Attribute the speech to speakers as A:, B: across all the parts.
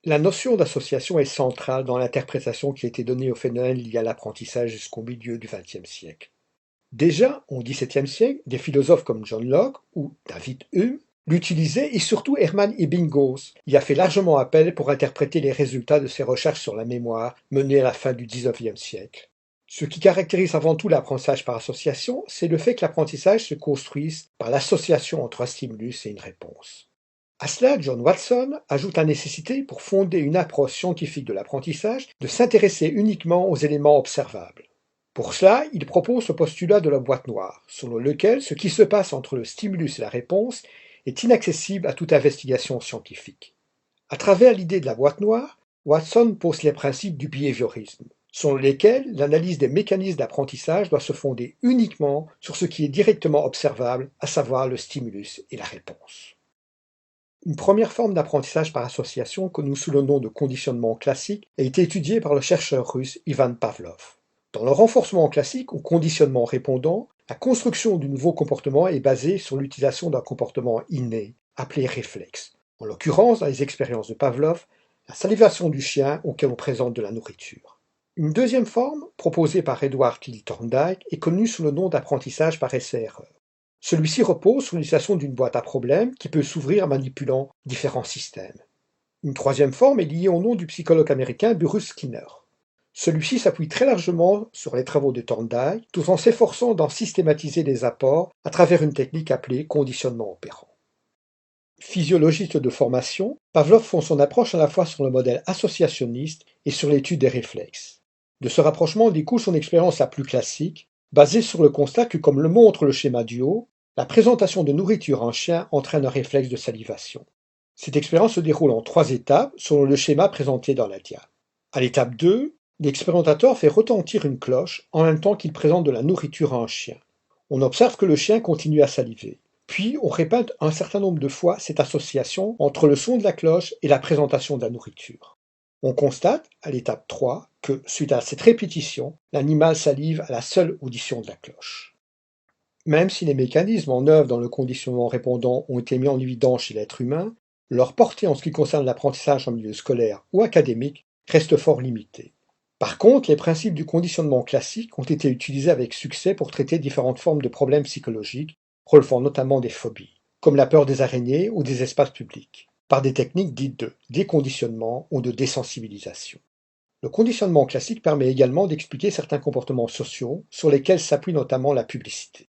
A: La notion d'association est centrale dans l'interprétation qui a été donnée aux phénomènes liés à l'apprentissage jusqu'au milieu du XXe siècle. Déjà, au XVIIe siècle, des philosophes comme John Locke ou David Hume l'utilisaient et surtout Hermann Ebbinghaus y a fait largement appel pour interpréter les résultats de ses recherches sur la mémoire menées à la fin du XIXe siècle. Ce qui caractérise avant tout l'apprentissage par association, c'est le fait que l'apprentissage se construise par l'association entre un stimulus et une réponse. À cela, John Watson ajoute la nécessité, pour fonder une approche scientifique de l'apprentissage, de s'intéresser uniquement aux éléments observables. Pour cela, il propose le postulat de la boîte noire, selon lequel ce qui se passe entre le stimulus et la réponse est inaccessible à toute investigation scientifique. À travers l'idée de la boîte noire, Watson pose les principes du behaviorisme, selon lesquels l'analyse des mécanismes d'apprentissage doit se fonder uniquement sur ce qui est directement observable, à savoir le stimulus et la réponse. Une première forme d'apprentissage par association, connue sous le nom de conditionnement classique, a été étudiée par le chercheur russe Ivan Pavlov. Dans le renforcement classique ou conditionnement répondant, la construction du nouveau comportement est basée sur l'utilisation d'un comportement inné, appelé réflexe. En l'occurrence, dans les expériences de Pavlov, la salivation du chien auquel on présente de la nourriture. Une deuxième forme, proposée par Edward Lee Thorndike, est connue sous le nom d'apprentissage par essai-erreur. Celui-ci repose sur l'utilisation d'une boîte à problèmes qui peut s'ouvrir en manipulant différents systèmes. Une troisième forme est liée au nom du psychologue américain Bruce Skinner. Celui-ci s'appuie très largement sur les travaux de Thorndike, tout en s'efforçant d'en systématiser les apports à travers une technique appelée conditionnement opérant. Physiologiste de formation, Pavlov fonde son approche à la fois sur le modèle associationniste et sur l'étude des réflexes. De ce rapprochement découle son expérience la plus classique, basée sur le constat que, comme le montre le schéma du haut, la présentation de nourriture en chien entraîne un réflexe de salivation. Cette expérience se déroule en 3 étapes selon le schéma présenté dans la dia. À l'étape 2, l'expérimentateur fait retentir une cloche en même temps qu'il présente de la nourriture à un chien. On observe que le chien continue à saliver. Puis on répète un certain nombre de fois cette association entre le son de la cloche et la présentation de la nourriture. On constate, à l'étape 3, que, suite à cette répétition, l'animal salive à la seule audition de la cloche. Même si les mécanismes en œuvre dans le conditionnement répondant ont été mis en évidence chez l'être humain, leur portée en ce qui concerne l'apprentissage en milieu scolaire ou académique reste fort limitée. Par contre, les principes du conditionnement classique ont été utilisés avec succès pour traiter différentes formes de problèmes psychologiques, relevant notamment des phobies, comme la peur des araignées ou des espaces publics, par des techniques dites de déconditionnement ou de désensibilisation. Le conditionnement classique permet également d'expliquer certains comportements sociaux sur lesquels s'appuie notamment la publicité.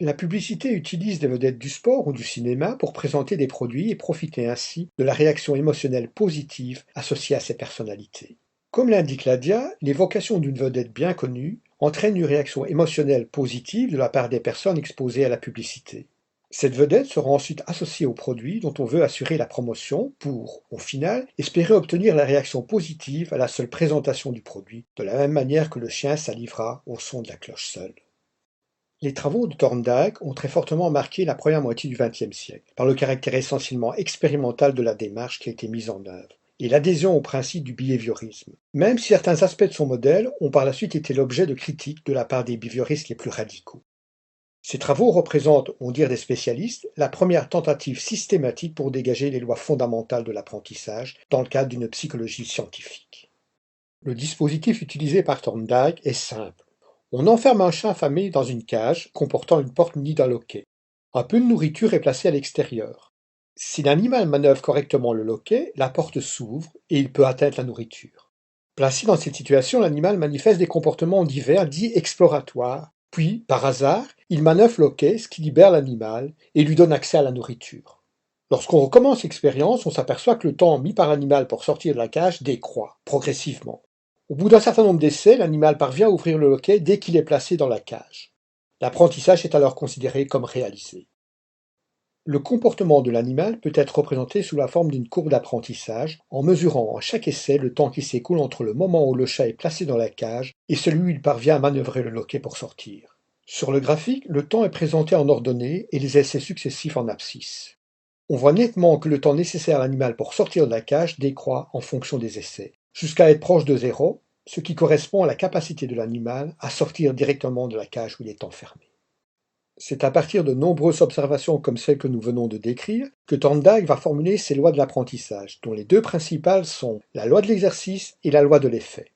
A: La publicité utilise des vedettes du sport ou du cinéma pour présenter des produits et profiter ainsi de la réaction émotionnelle positive associée à ces personnalités. Comme l'indique la dia, l'évocation d'une vedette bien connue entraîne une réaction émotionnelle positive de la part des personnes exposées à la publicité. Cette vedette sera ensuite associée au produit dont on veut assurer la promotion pour, au final, espérer obtenir la réaction positive à la seule présentation du produit, de la même manière que le chien salivera au son de la cloche seule. Les travaux de Thorndike ont très fortement marqué la première moitié du XXe siècle, par le caractère essentiellement expérimental de la démarche qui a été mise en œuvre, et l'adhésion au principe du behaviorisme, même si certains aspects de son modèle ont par la suite été l'objet de critiques de la part des behavioristes les plus radicaux. Ces travaux représentent, on dire des spécialistes, la première tentative systématique pour dégager les lois fondamentales de l'apprentissage dans le cadre d'une psychologie scientifique. Le dispositif utilisé par Thorndike est simple. On enferme un chien affamé dans une cage comportant une porte munie d'un loquet. Un peu de nourriture est placée à l'extérieur. Si l'animal manœuvre correctement le loquet, la porte s'ouvre et il peut atteindre la nourriture. Placé dans cette situation, l'animal manifeste des comportements divers dits exploratoires, puis, par hasard, il manœuvre le loquet, ce qui libère l'animal et lui donne accès à la nourriture. Lorsqu'on recommence l'expérience, on s'aperçoit que le temps mis par l'animal pour sortir de la cage décroît progressivement. Au bout d'un certain nombre d'essais, l'animal parvient à ouvrir le loquet dès qu'il est placé dans la cage. L'apprentissage est alors considéré comme réalisé. Le comportement de l'animal peut être représenté sous la forme d'une courbe d'apprentissage, en mesurant à chaque essai le temps qui s'écoule entre le moment où le chat est placé dans la cage et celui où il parvient à manœuvrer le loquet pour sortir. Sur le graphique, le temps est présenté en ordonnée et les essais successifs en abscisse. On voit nettement que le temps nécessaire à l'animal pour sortir de la cage décroît en fonction des essais, jusqu'à être proche de 0, ce qui correspond à la capacité de l'animal à sortir directement de la cage où il est enfermé. C'est à partir de nombreuses observations comme celles que nous venons de décrire que Thorndike va formuler ses lois de l'apprentissage, dont les deux principales sont la loi de l'exercice et la loi de l'effet.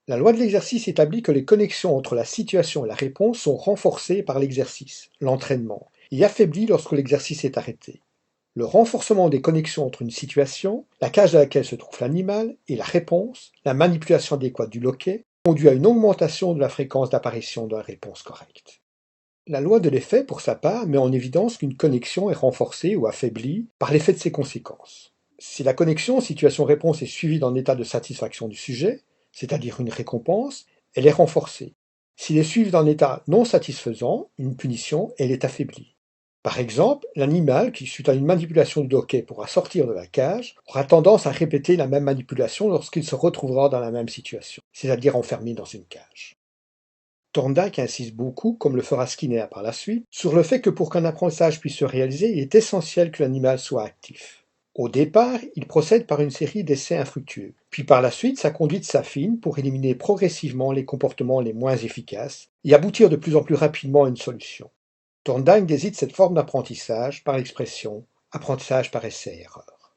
A: La loi de l'exercice établit que les connexions entre la situation et la réponse sont renforcées par l'exercice, l'entraînement, et affaiblies lorsque l'exercice est arrêté. Le renforcement des connexions entre une situation, la cage dans laquelle se trouve l'animal, et la réponse, la manipulation adéquate du loquet, conduit à une augmentation de la fréquence d'apparition de la réponse correcte. La loi de l'effet, pour sa part, met en évidence qu'une connexion est renforcée ou affaiblie par l'effet de ses conséquences. Si la connexion situation-réponse est suivie d'un état de satisfaction du sujet, c'est-à-dire une récompense, elle est renforcée. S'il est suivi d'un état non satisfaisant, une punition, elle est affaiblie. Par exemple, l'animal qui, suite à une manipulation du loquet, pourra sortir de la cage, aura tendance à répéter la même manipulation lorsqu'il se retrouvera dans la même situation, c'est-à-dire enfermé dans une cage. Thorndike insiste beaucoup, comme le fera Skinner par la suite, sur le fait que pour qu'un apprentissage puisse se réaliser, il est essentiel que l'animal soit actif. Au départ, il procède par une série d'essais infructueux, puis par la suite sa conduite s'affine pour éliminer progressivement les comportements les moins efficaces et aboutir de plus en plus rapidement à une solution. Thorndike désigne cette forme d'apprentissage par l'expression « apprentissage par essai-erreur ».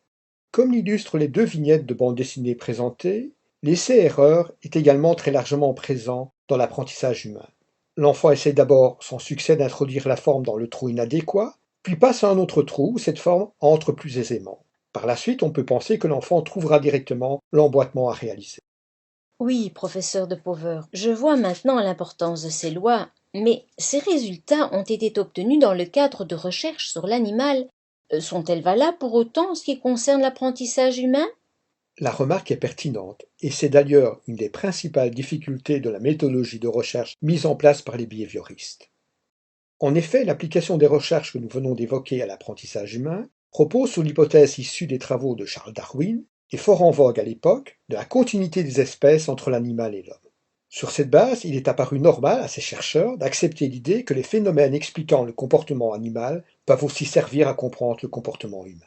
A: Comme l'illustrent les deux vignettes de bande dessinée présentées, l'essai-erreur est également très largement présent dans l'apprentissage humain. L'enfant essaie d'abord sans succès d'introduire la forme dans le trou inadéquat, puis passe à un autre trou où cette forme entre plus aisément. Par la suite, on peut penser que l'enfant trouvera directement l'emboîtement à réaliser.
B: Oui, professeur de Pover, je vois maintenant l'importance de ces lois, mais ces résultats ont été obtenus dans le cadre de recherches sur l'animal. Sont-elles valables pour autant en ce qui concerne l'apprentissage humain?
A: La remarque est pertinente, et c'est d'ailleurs une des principales difficultés de la méthodologie de recherche mise en place par les behavioristes. En effet, l'application des recherches que nous venons d'évoquer à l'apprentissage humain repose sur l'hypothèse issue des travaux de Charles Darwin, et fort en vogue à l'époque, de la continuité des espèces entre l'animal et l'homme. Sur cette base, il est apparu normal à ces chercheurs d'accepter l'idée que les phénomènes expliquant le comportement animal peuvent aussi servir à comprendre le comportement humain.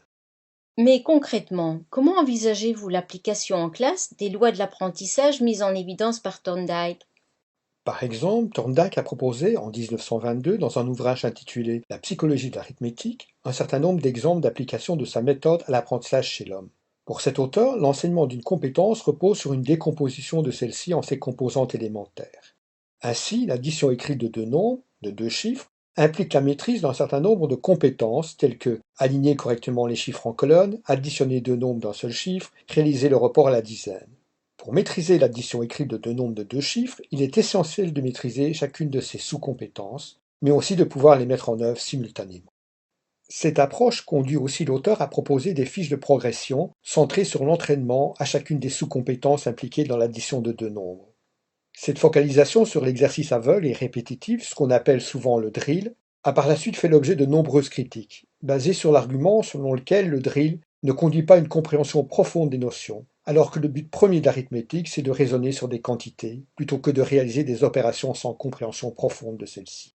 B: Mais concrètement, comment envisagez-vous l'application en classe des lois de l'apprentissage mises en évidence par Thorndike?
A: Par exemple, Thorndike a proposé en 1922, dans un ouvrage intitulé La psychologie de l'arithmétique, un certain nombre d'exemples d'application de sa méthode à l'apprentissage chez l'homme. Pour cet auteur, l'enseignement d'une compétence repose sur une décomposition de celle-ci en ses composantes élémentaires. Ainsi, l'addition écrite de deux nombres, de deux chiffres, implique la maîtrise d'un certain nombre de compétences telles que aligner correctement les chiffres en colonne, additionner deux nombres d'un seul chiffre, réaliser le report à la dizaine. Pour maîtriser l'addition écrite de deux nombres de deux chiffres, il est essentiel de maîtriser chacune de ces sous-compétences, mais aussi de pouvoir les mettre en œuvre simultanément. Cette approche conduit aussi l'auteur à proposer des fiches de progression centrées sur l'entraînement à chacune des sous-compétences impliquées dans l'addition de deux nombres. Cette focalisation sur l'exercice aveugle et répétitif, ce qu'on appelle souvent le drill, a par la suite fait l'objet de nombreuses critiques, basées sur l'argument selon lequel le drill ne conduit pas à une compréhension profonde des notions, alors que le but premier de l'arithmétique, c'est de raisonner sur des quantités, plutôt que de réaliser des opérations sans compréhension profonde de celles-ci.